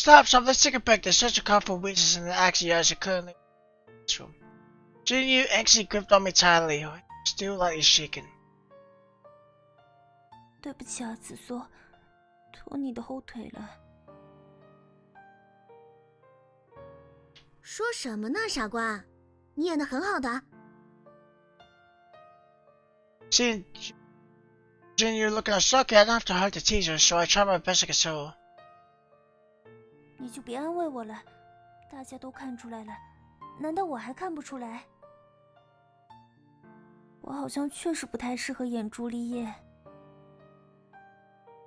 Stop, let's take a break. There's such a colorful weakness in the axios currently in this room. Junior anxiously gripped on me tightly, still lightly shaken. 对不起啊，紫苏，拖你的后腿了。说什么呢，傻瓜？你演得很好的。Seeing Junior looking all sulky, I don't have to hurt the teaser, so I tried my best to console her. 你就别安慰我了，大家都看出来了，难道我还看不出来？我好像确实不太适合演朱丽叶。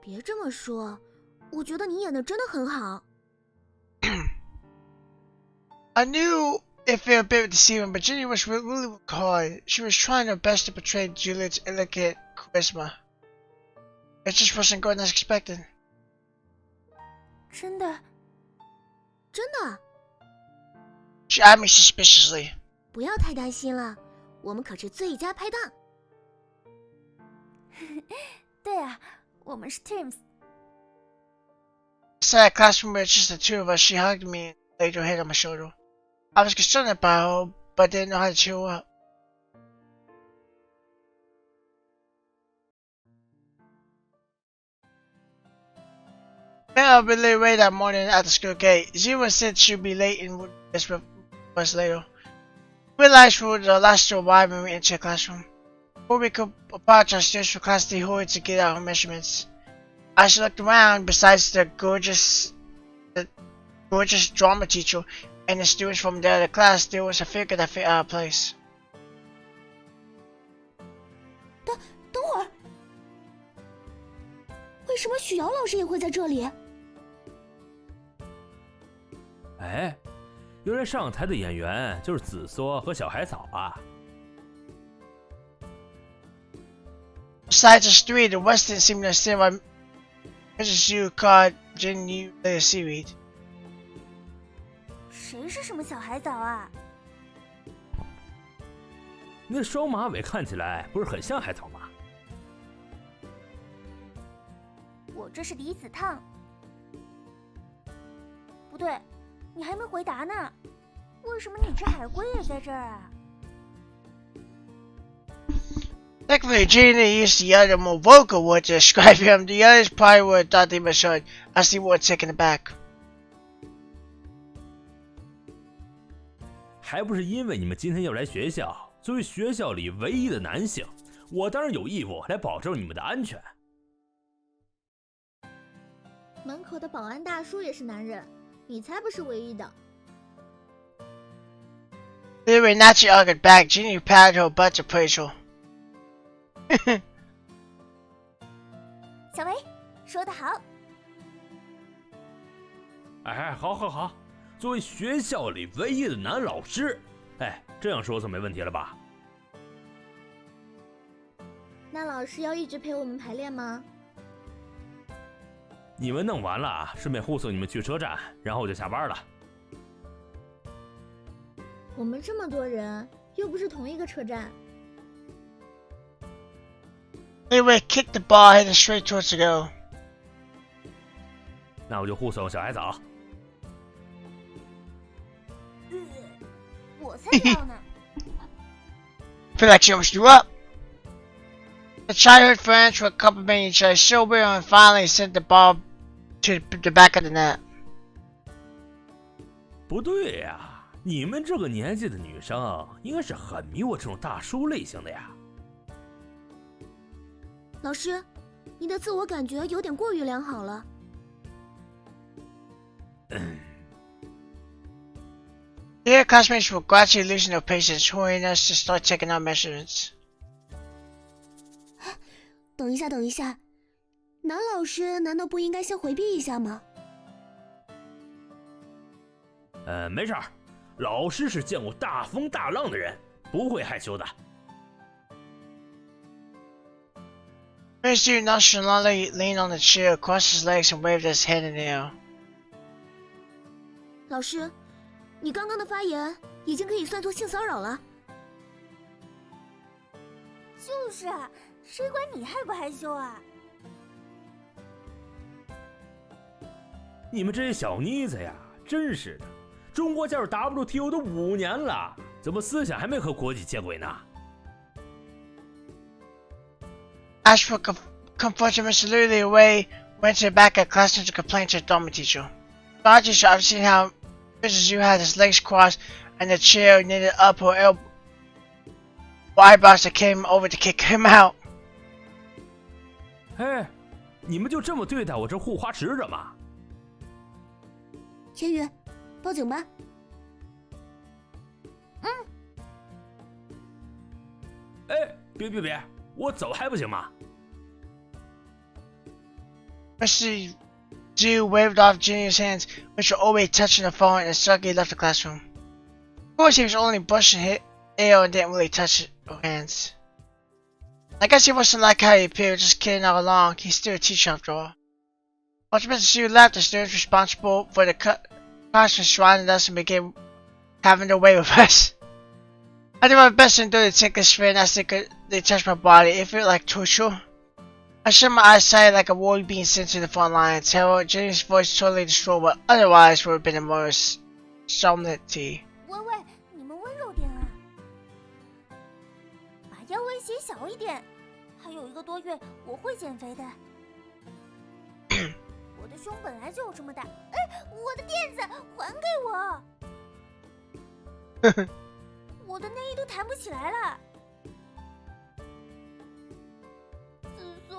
别这么说，我觉得你演得真的很好。I knew it felt a bit deceiving, but Ginny was really hard. She was trying her best to portray Juliet's elegant charisma. It just wasn't going as expected. 真的？真的？ She eyed me suspiciously. 不要太担心了，我们可是最佳拍档。对啊，我们是 teams。Inside a classroom with just the two of us, she hugged me and laid her head on my shoulder. I was concerned about her, but didn't know how to cheer her up. I'll be late away that morning at the school gate. Zero said she'd be late and would miss us later. We realized we were the last to arrive when we entered the classroom. Before we could apologize for class, they hurried to get our measurements. As she looked around, besides the gorgeous drama teacher and the students from the other class, there was a figure that fit our place. 等会儿，为什么许瑶老师也会在这里？哎，原来上台的演员就是紫苏和小海草啊。Besides the street, the Weston seemed to stand by Mrs. Yu called Jenny the seaweed. 谁是什么小海藻啊？那双马尾看起来不是很像海草吗？我这是离子烫。不对，你还没回答呢。为什么你只海龟也在这儿啊？ Thankfully, Jenny used the other more vocal word to describe him. The others probably would have thought they was heard, as they were taken aback. 还不是因为你们今天要来学校，作为学校里唯一的男性，我当然有义务来保证你们的安全。门口的保安大叔也是男人，你才不是唯一的。They were naturally argued back. Jenny patted her butt to praise her. 小维，说得好。哎，好，作为学校里唯一的男老师，哎，这样说总没问题了吧？那老师要一直陪我们排练吗？你们弄完了，顺便护送你们去车站，然后我就下班了。我们这么多人，又不是同一个车站。Anyway, kicked the ball, heading straight towards the goal. 那我就护送小海藻。我才不要呢。Feel like she almost threw up. The childhood friends were complimenting each other so well and finally sent the ball to the back of the net. 不对呀，你们这个年纪的女生应该是很迷我这种大叔类型的呀。老师，你的自我感觉有点过于良好了。Dear classmates were gradually losing their patience, hurrying us to start taking our measurements. 等一下，男老师难道不应该先回避一下吗？没事儿，老师是见过大风大浪的人，不会害羞的。Mr. nonchalantly leaned on the chair, crossed his legs, and waved his hand in the air. 老师，你刚刚的发言已经可以算作性骚扰了。就是啊，谁管你害不害羞啊？你们这些小妮子呀，真是的，中国加入 WTO 都5年了，怎么思想还没和国际接轨呢？ As for comforting Mr. Liu, Liu Wei went to the back of class to complain to the dorm teacher. The dorm teacher, I've seen how Mrs. Yu had his legs crossed and the chair knitted up her elbow. Eyebrows that came over to kick him out. 哎，你们就这么对待我这护花使者吗？千羽，报警吧。哎，别，我走还不行吗？ Mr. Yu waved off Junior's hands, which were always touching the phone, and suddenly left the classroom. Of course, he was only brushing his hair and didn't really touch her hands. I guess he wasn't like how he appeared, just kidding all along. He's still a teacher after all. Once Mr. Yu left, the students responsible for the classroom surrounded us and began having their way with us. I did my best to do the ticklish spin as they touched my body. It felt like torture. I shut my eyes tight like a war being sent to the front lines. However, Jenny's voice totally destroyed what otherwise would have been a more solemnity. 喂喂，你们温柔点啊，把腰围写小一点。还有1个多月，我会减肥的。我的胸本来就有这么大。哎，我的垫子还给我！我的内衣都弹不起来了。子松，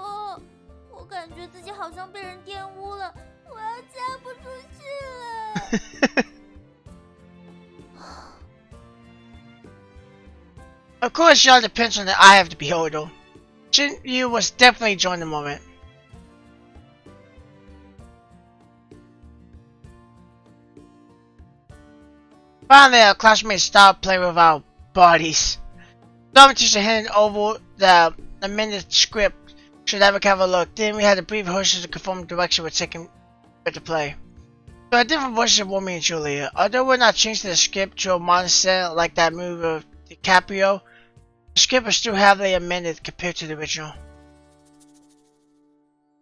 我感觉自己好像被人玷污了，我要嫁不出去了。Of course, it all depends on the eye of the beholder. Jin Yu was definitely enjoying the moment. Finally, our classmates stopped playing with our bodies. The teacher handed over the amended script so that we could have a look. Then we had a brief rehearsal to confirm the direction we're taking with the play. There are different voices of Romeo and Juliet. Although we're not changing the script to a modern setting like that movie of DiCaprio, the script was still heavily amended compared to the original.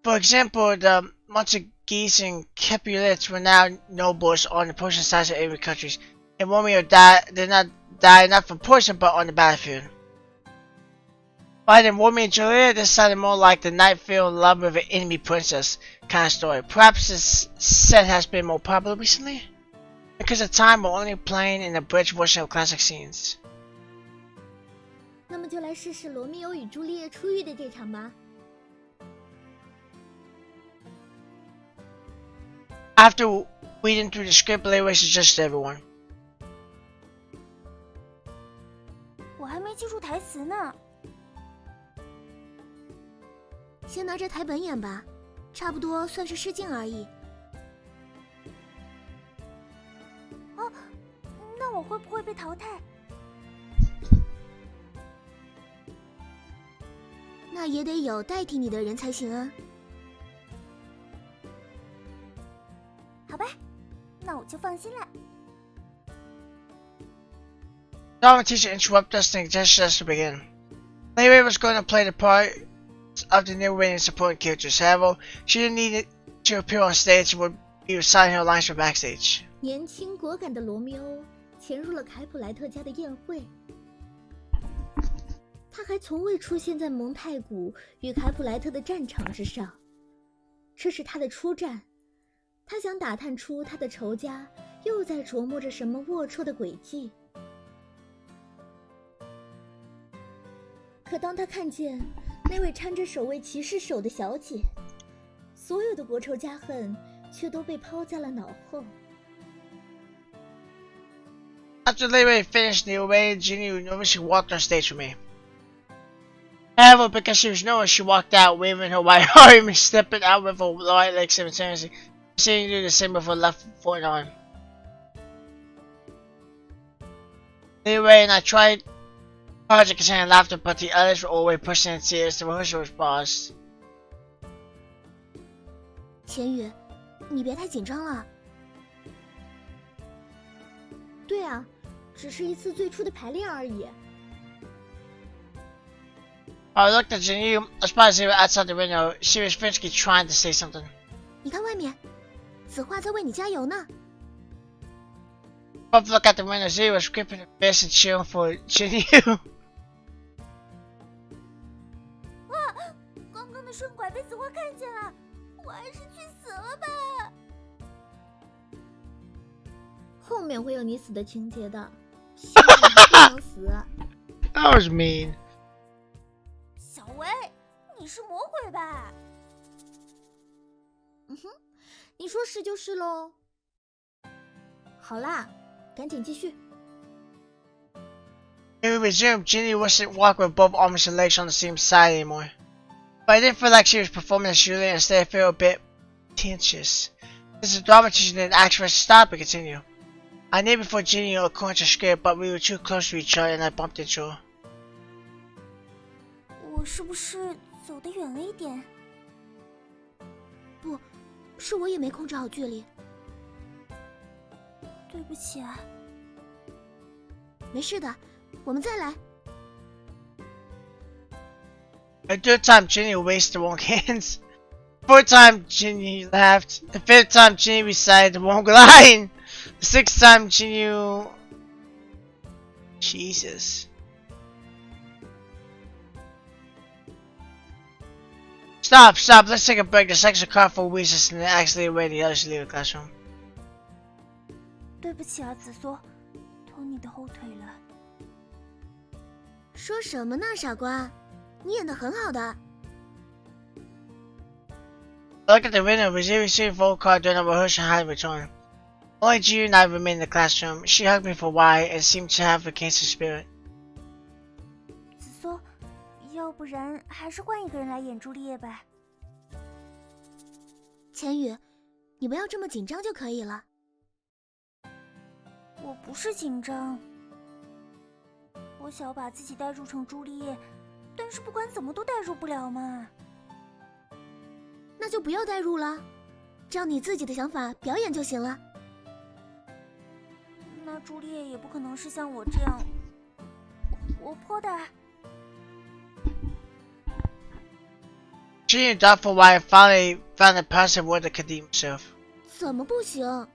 For example, the Montagues and Capulets were now nobles on the Persian sides of every country, and Romeo did not die not from poison but on the battlefield. But in Romeo and Juliet, this sounded more like the knight fell in love with an enemy princess kind of story. Perhaps this set has been more popular recently, because at the time we're only playing in the bridge version of classic scenes. 那么就来试试罗密欧与朱丽叶出狱的这场吧。After reading through the script, Leeway suggested everyone. 我还没记住台词呢。先拿着台本演吧，差不多算是试镜而已。哦，那我会不会被淘汰？那也得有代替你的人才行啊。好吧，那我就放心了。The teacher interrupted us and suggested us to begin. Leeway was going to play the part of the new winning supporting characters. However, she didn't need to appear on stage and would be reciting her lines from backstage. 年轻果敢的罗密欧潜入了凯普莱特家的宴会，他还从未出现在蒙太古与凯普莱特的战场之上。这是他的初战，他想打探出他的仇家又在琢磨着什么龌龊的诡计。可当他看见那位搀着守卫骑士手的小姐，所有的国仇家恨却都被抛在了脑后。After Leeway finished the away, Ginny nervously walked on stage with me. However, because she was nervous, she walked out, waving her white arm and stepping out with her right leg simultaneously, proceeding to do the same with her left foot and arm. Leeway and I tried hard to contain laughter, but the others were always pushing in tears. The rehearsal was paused. 千羽，你别太紧张了。对啊，只是一次最初的排练而已。I looked at Ginny, I spotted Zero outside the window. She was frantically trying to say something. 你看外面，子画在为你加油呢。Both look at the window. Zee was gripping her fist and cheering for Jinyu. 刚刚的顺拐被子画看见了，我还是去死了吧。后面会有你死的情节的，希望你不能死。That was mean. 小维，你是魔鬼吧？你说是就是喽。好啦，赶紧继续。 When we resumed, Jinyu wasn't walking with both arms and legs on the same side anymore. But I didn't feel like she was performing as Juliet. Instead, I felt a bit tense. Since the drama teacher didn't ask for us to stop and continue. I knew before Jinyu according to script, but we were too close to each other and I bumped into her. 我是不是走得远了一点？不，是我也没控制好距离。对不起啊。没事的，我们再来。 The third time, Jinny raised the wrong hands. The fourth time, Jinny laughed. The fifth time, Jinny recited the wrong line. The sixth time, Jinny... Jesus. Stop, let's take a break. The section car for recess and then actually wait the others to leave the classroom. 对不起啊，紫苏，拖你的后腿了。说什么呢，傻瓜？你演得很好的。 I looked at the window, receiving the phone call during the rehearsal had returned. Only Jiu and I remained in the classroom. She hugged me for a while and seemed to have regained her spirit. 紫苏，要不然还是换一个人来演朱丽叶吧。千羽，你不要这么紧张就可以了。我不是紧张，我想把自己代入成朱丽叶，但是不管怎么都代入不了嘛。那就不要代入了，照你自己的想法表演就行了。那朱丽叶也不可能是像我这样活泼的。Jiu thought for a while and finally found a positive word to redeem himself. 怎么不行？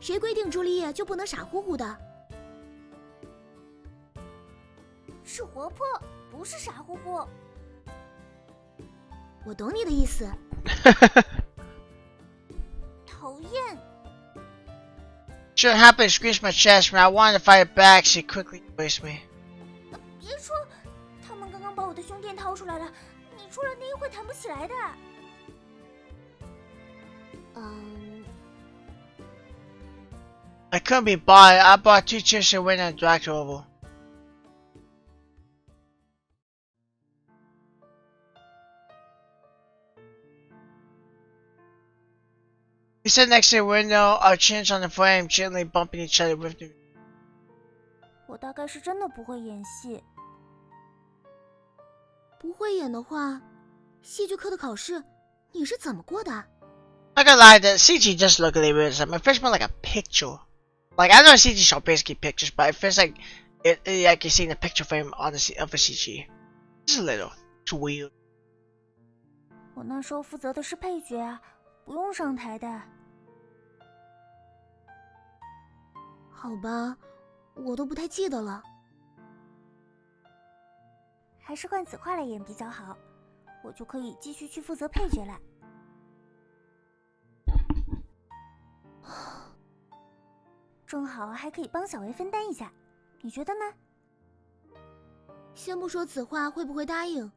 谁规定朱丽叶就不能傻乎乎的？是活泼，不是傻乎乎。我懂你的意思。讨厌。 She happily squeezed my chest. When I wanted to fight back, she quickly embraced me. 别说，他们刚刚把我的胸垫掏出来了，你出了内衣会弹不起来的。I couldn't be bothered. I brought 2 chairs to the window and dragged her over. We sat next to the window, our chins on the frame, gently bumping each other with the... 我大概是真的不会演戏。不会演的话，戏剧课的考试你是怎么过的？ Not gonna lie, the CG does look a little weird. It feels more like a picture. Like, I know CG show basically pictures, but it feels like like you're seeing a picture frame on of a CG. Just a little. It's weird. 我那时候负责的是配角啊，不用上台的。好吧，我都不太记得了。还是换子画来演比较好，我就可以继续去负责配角了。正好还可以帮小维分担一下，你觉得呢？先不说子画会不会答应，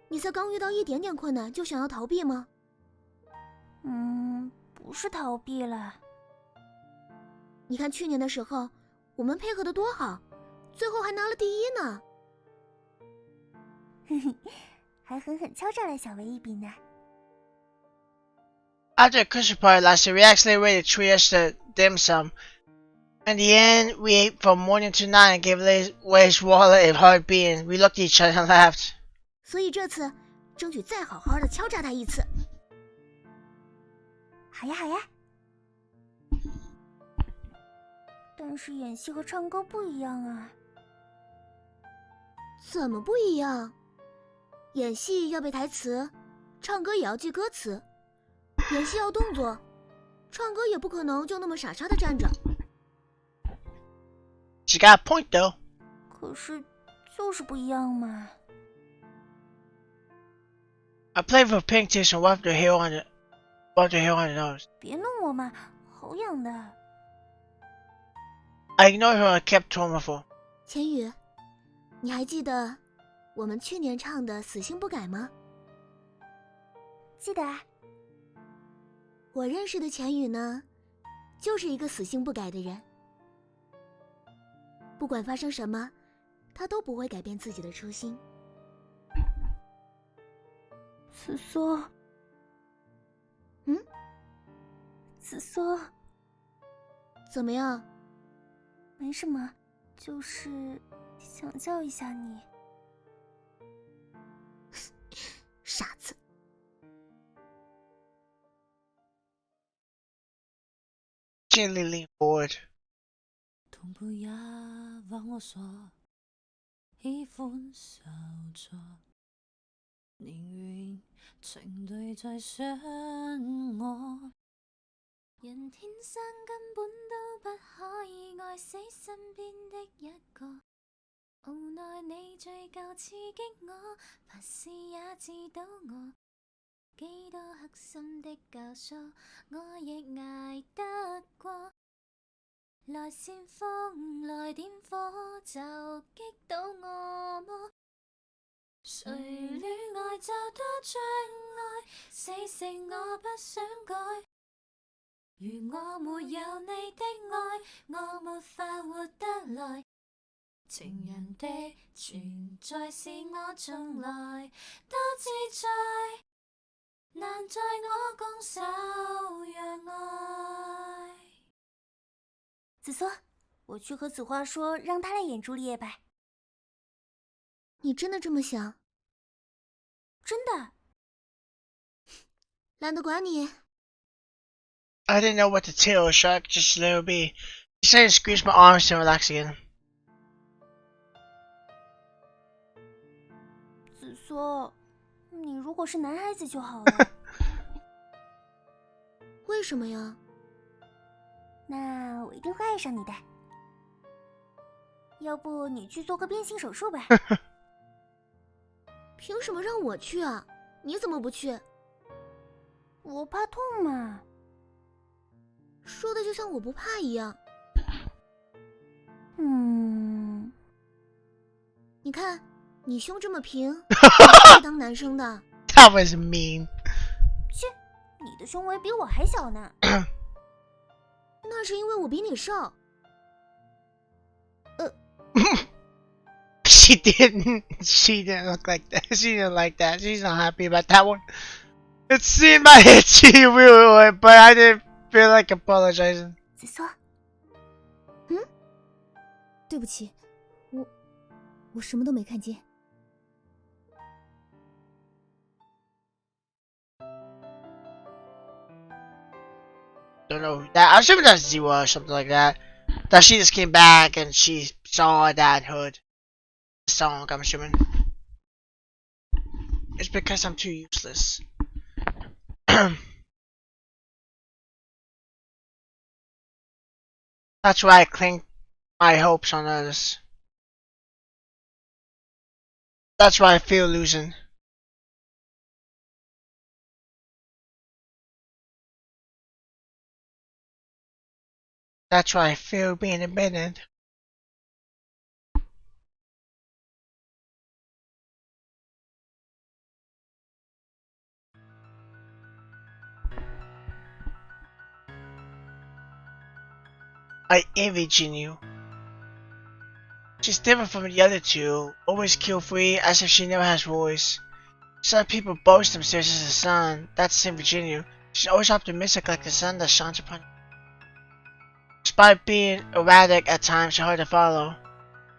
你才刚遇到一点点困难就想要逃避吗？不是逃避了。你看去年的时候，我们配合的多好，最后还拿了第一呢。嘿嘿，还狠狠敲诈了小维一笔呢。After the Christmas party last year, we actually waited 3 years to dim sum. In the end, we ate from morning to night and gave Lay's wallet a hard beating. We looked at each other and laughed. 所以这次争取再好好的敲诈他一次。好呀好呀。但是演戏和唱歌不一样啊。怎么不一样？演戏要背台词，唱歌也要记歌词。演戏要动作，唱歌也不可能就那么傻傻的站着。She got a point though. 可是就是不一样嘛。I played for pink tips and wiped her hair on her nose. 别弄我嘛，好痒的。I ignored her and kept to her phone. 钱宇，你还记得我们去年唱的《死性不改》吗？记得啊。我认识的钱宇呢，就是一个死性不改的人。不管发生什么，他都不会改变自己的初心。紫苏，紫苏，怎么样？没什么，就是想叫一下你。傻子。Gently leaned forward. 同步也枉我所喜歡受挫，寧願情對在想我。人天生根本都不可以愛死身邊的一個，無奈你最夠刺激我，凡事也知道我。幾多黑心的教唆，我亦捱得過。來煽風，來點火，就擊倒我麼？誰戀愛就多障礙，死性我不想改。如我沒有你的愛，我沒法活得來。情人的存在是我從來多自在。難在我拱手讓愛。紫苏，我去和紫花說，讓他來演朱麗葉吧。你真的這麼想？真的。懶得管你。I didn't know what to tell, so I just let her be. Decided to squeeze my arms to relax again. 紫苏，你如果是男孩子就好了。为什么呀？那我一定会爱上你的。要不你去做个变性手术吧？凭什么让我去啊？你怎么不去？我怕痛嘛。说的就像我不怕一样。你看，你胸这么平，不会当男生的。That was mean. 切，你的胸围比我还小呢。那是因为我比你瘦。She didn't look like that. She didn't like that. She's not happy about that one. It seemed I hit you real hard, but I didn't feel like apologizing. 紫苏，对不起，我什么都没看见。Don't know that. I assume that's Zero or something like that. That she just came back and she saw that and heard the song, I'm assuming. It's because I'm too useless. That's why I cling my hopes on others. That's why I feel losing. That's why I feel being abandoned. I envy Jinyu. She's different from the other two, always kill-free, as if she never has voice. Some people boast themselves as the sun, that's the same for Jinyu. She's always optimistic like the sun that shines upon you. Despite being erratic at times and hard to follow.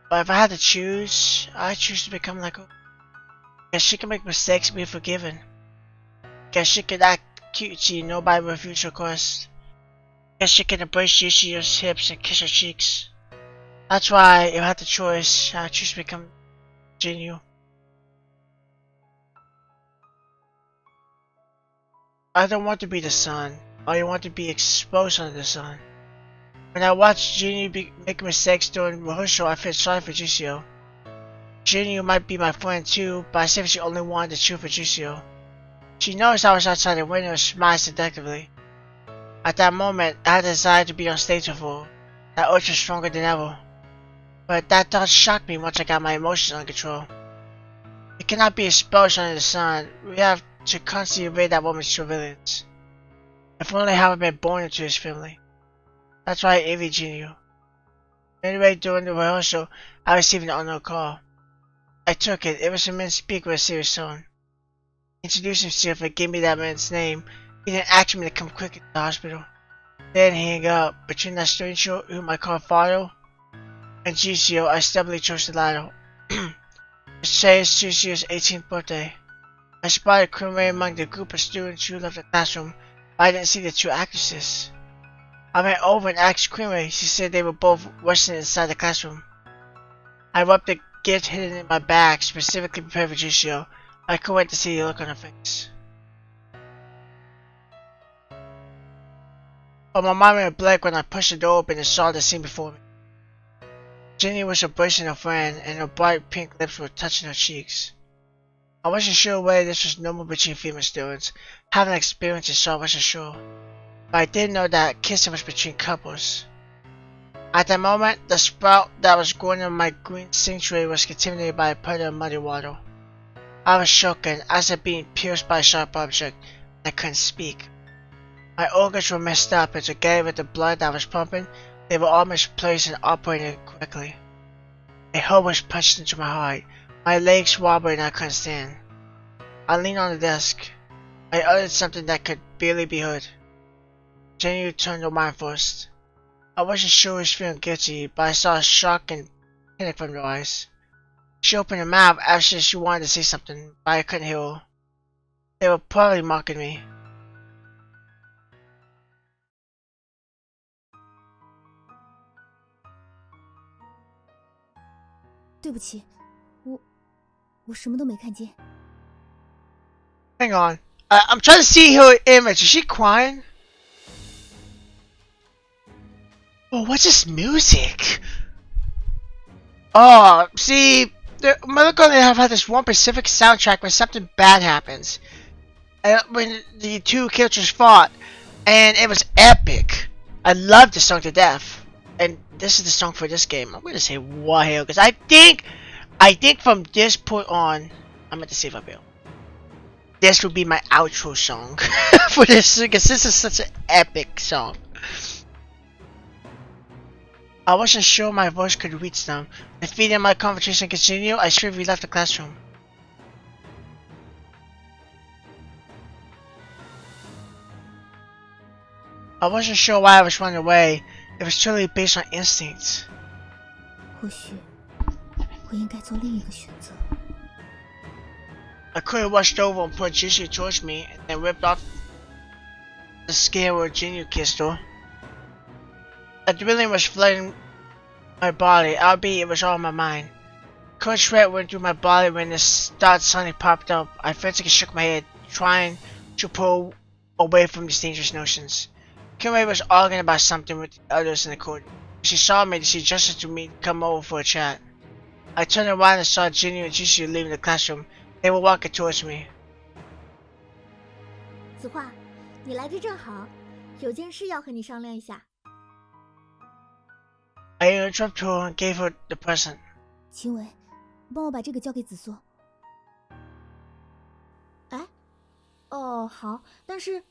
But if I had to choose, I'd choose to become like her. Guess she can make mistakes and be forgiven. Guess she can act cutesy and nobody refuse her request. Guess she can embrace Yushi's hips and kiss her cheeks. That's why, if I had the choice, I'd choose to become Jinyu. I don't want to be the sun. or you want to be exposed under the sun. When I watched Jinyu make mistakes during rehearsal, I felt sorry for Jusio. Jinyu might be my friend too, but I said she only wanted the truth for Jusio. She noticed I was outside the window and smiled seductively. At that moment, I had a desire to be on stage with her. That urge was stronger than ever. But that thought shocked me once I got my emotions under control. We cannot be exposed under the sun. We have to constantly evade that woman's surveillance. If only I hadn't been born into his family. That's why I envy Jinyu. Anyway, during the rehearsal, I received an unknown call. I took it. It was a man speaking with a serious tone. He introduced himself and gave me that man's name. He then asked me to come quickly to the hospital. Then he hung up. Between that stranger whom I called father and Jusio, I stubbornly chose the latter. Today is Jusio's 18th birthday. I spotted Kunrei among the group of students who left the classroom, but I didn't see the two actresses. I went over and asked Kunrei. She said they were both resting inside the classroom. I rubbed the gift hidden in my bag, specifically prepared for Jusio. I couldn't wait to see the look on her face. But my mind went blank when I pushed the door open and saw the scene before me. Jenny was embracing her friend, and her bright pink lips were touching her cheeks. I wasn't sure whether this was normal between female students. Having experienced it, so I wasn't sure. But I did know that kissing was between couples. At that moment, the sprout that was growing in my green sanctuary was contaminated by a puddle of muddy water. I was shaken, as if being pierced by a sharp object, and I couldn't speak. My organs were messed up, and together with the blood that was pumping, they were all misplaced and operating incorrectly. A hole was punched into my heart. My legs wobbled and I couldn't stand. I leaned on the desk. I uttered something that could barely be heard. Jenny turned around first. I wasn't sure she was feeling guilty, but I saw shock and panic from her eyes. She opened her mouth as if she wanted to say something, but I couldn't hear her. They were probably mocking me. Hang on. I'm trying to see her image. Is she crying? Oh, what's this music? Oh, see, Mother and I have had this one specific soundtrack when something bad happens. When the two characters fought, and it was epic. I loved the song to death. And this is the song for this game. I'm gonna say what here, because I think from this point on, I'm going to save up here. This will be my outro song for this, because this is such an epic song. I wasn't sure my voice could reach them. The feeding my conversation continued, I swiftly left the classroom. I wasn't sure why I was running away. It was truly based on instincts. I could have rushed over and put Juicy towards me and then ripped off the skin where Jinyu kissed her. Adrenaline was flooding my body, albeit it was all in my mind. Cold sweat went through my body when this thought suddenly popped up. I frantically shook my head, trying to pull away from these dangerous notions. Kimei was arguing about something with the others in the court. She saw me, she gestured to me to come over for a chat. I turned around and saw Jinyu and Jisoo leaving the classroom. They were walking towards me. 子画，你来的正好，有件事要和你商量一下。 I interrupted her and gave her the present. 秦伟，帮我把这个交给子缩。哎，哦，好，但是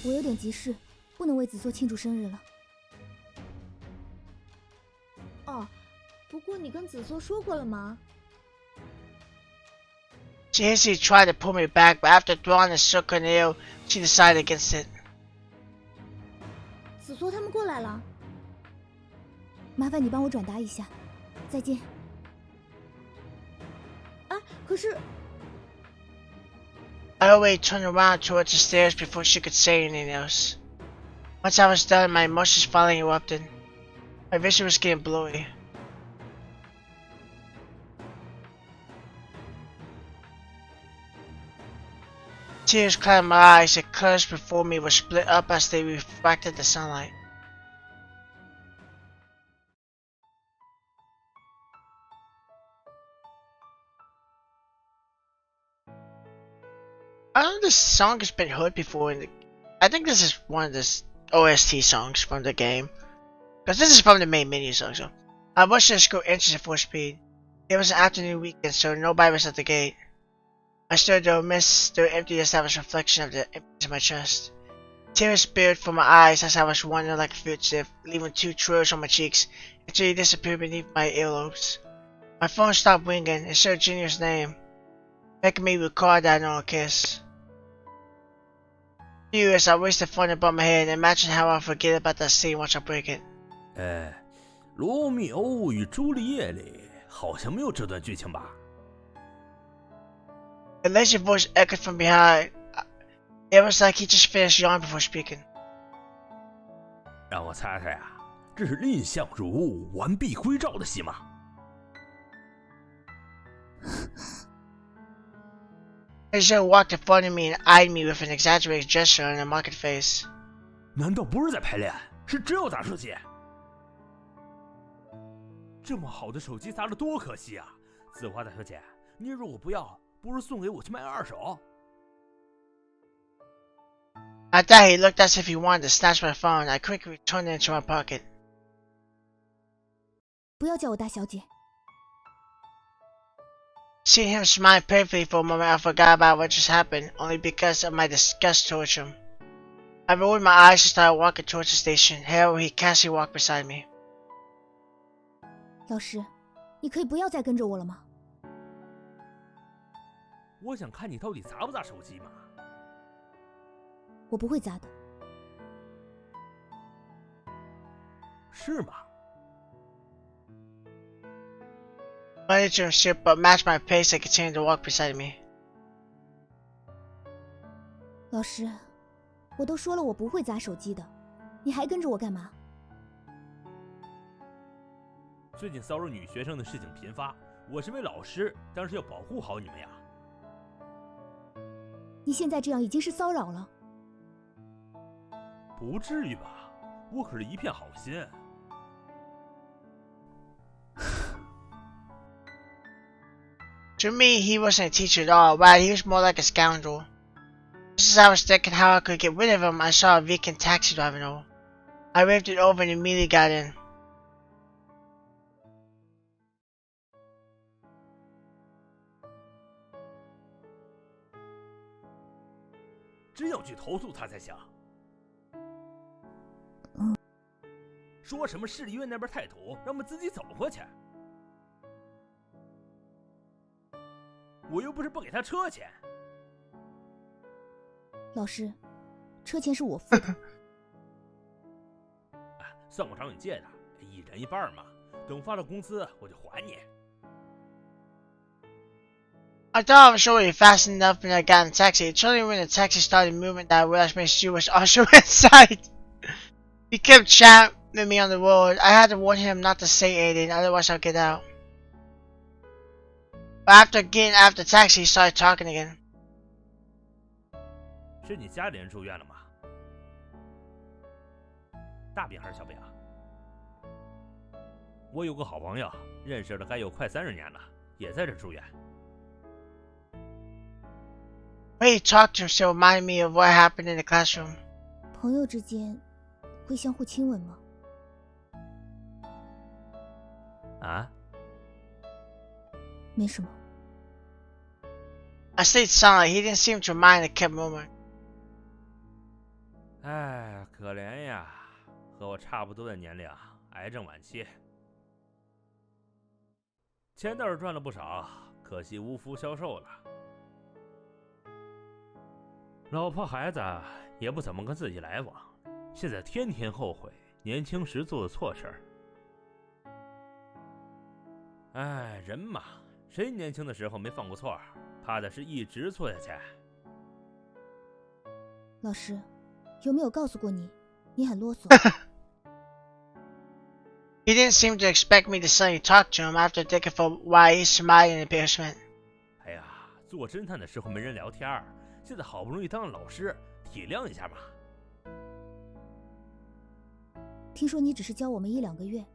我有点急事，不能为子缩庆祝生日了。哦，不过你跟子缩说过了吗？ She hastily tried to pull me back, but after drawing a circle in the air, she decided against it. 子缩他们过来了，麻烦你帮我转达一下，再见。啊，可是 I always turned around towards the stairs before she could say anything else. Once I was done, my emotions finally erupted. My vision was getting blurry. Tears clouded my eyes. The colors before me were split up as they refracted the sunlight. I know this song has been heard before. I think this is one of the OST songs from the game. Because this is from the main menu song. So I watched this go inches at full speed. It was an afternoon weekend, so nobody was at the gate. I stood there, missed the empty established reflection of the emptiness in my chest. Tears spilled from my eyes as I was wandering like a fugitive, leaving 2 trails on my cheeks until he disappeared beneath my earlobes. My phone stopped ringing. It showed Junior's name, making me recall that long kiss. Furious, I raised the phone above my head and imagined how I'll forget about that scene once I break it. 罗密欧与朱丽叶里好像没有这段剧情吧？ The lazy voice echoed from behind. It was like he just finished yawning before speaking. 让我猜猜啊，这是蔺相如完璧归赵的戏码。Asia walked in front of me and eyed me with an exaggerated gesture and a marked face. 难道不是在排练，是真要砸手机？这么好的手机砸了多可惜啊！紫花大小姐，你如果不要，不如送给我去卖二手。At that, he looked as if he wanted to snatch my phone. I quickly returned it into my pocket. 不要叫我大小姐。 Seeing him smile painfully for a moment, I forgot about what just happened, only because of my disgust towards him. I rolled my eyes and started walking towards the station. However, he casually walked beside me. 老师，你可以不要再跟着我了吗？我想看你到底砸不砸手机嘛。我不会砸的。是吗？ I wanted to insist, but matched my pace and continued to walk beside me. 老师，我都说了我不会砸手机的，你还跟着我干嘛？最近骚扰女学生的事情频发，我身为老师，当然要保护好你们呀。你现在这样已经是骚扰了。不至于吧？我可是一片好心。To me, he wasn't a teacher at all. Right, he was more like a scoundrel. Just as I was thinking how I could get rid of him, I saw a vacant taxi driving over. I waved it over and immediately got in. 真要去投诉他才行。说什么市医院那边太土，让我们自己走过去。我又不是不给他车钱。老师，车钱是我付的。算我找你借的，一人一半嘛。等发了工资我就还你。I thought I was already fast enough when I got in the taxi. It's only when the taxi started moving that I realized my shoe was also inside. He kept chatting with me on the road. I had to warn him not to say anything, otherwise I'll get out. But after getting out of the taxi, he started talking again. 是你家里人住院了吗？大病还是小病啊？我有个好朋友，认识了该有快30年了，也在这住院。When he talked to him, still reminded me of what happened in the classroom. 朋友之间会相互亲吻吗？啊？没什么。I stayed silent. He didn't seem to mind and kept murmuring. 哎，可怜呀，和我差不多的年龄，癌症晚期，钱倒是赚了不少，可惜无福消受了。老婆孩子也不怎么跟自己来往，现在天天后悔年轻时做的错事儿。哎，人嘛，谁年轻的时候没犯过错？怕的是一直错下去。老师，有没有告诉过你，你很啰嗦？ He didn't seem to expect me to suddenly talk to him after thinking for a while. He smiled in embarrassment. 哎呀，做侦探的时候没人聊天，现在好不容易当了老师，体谅一下嘛。听说你只是教我们1-2个月，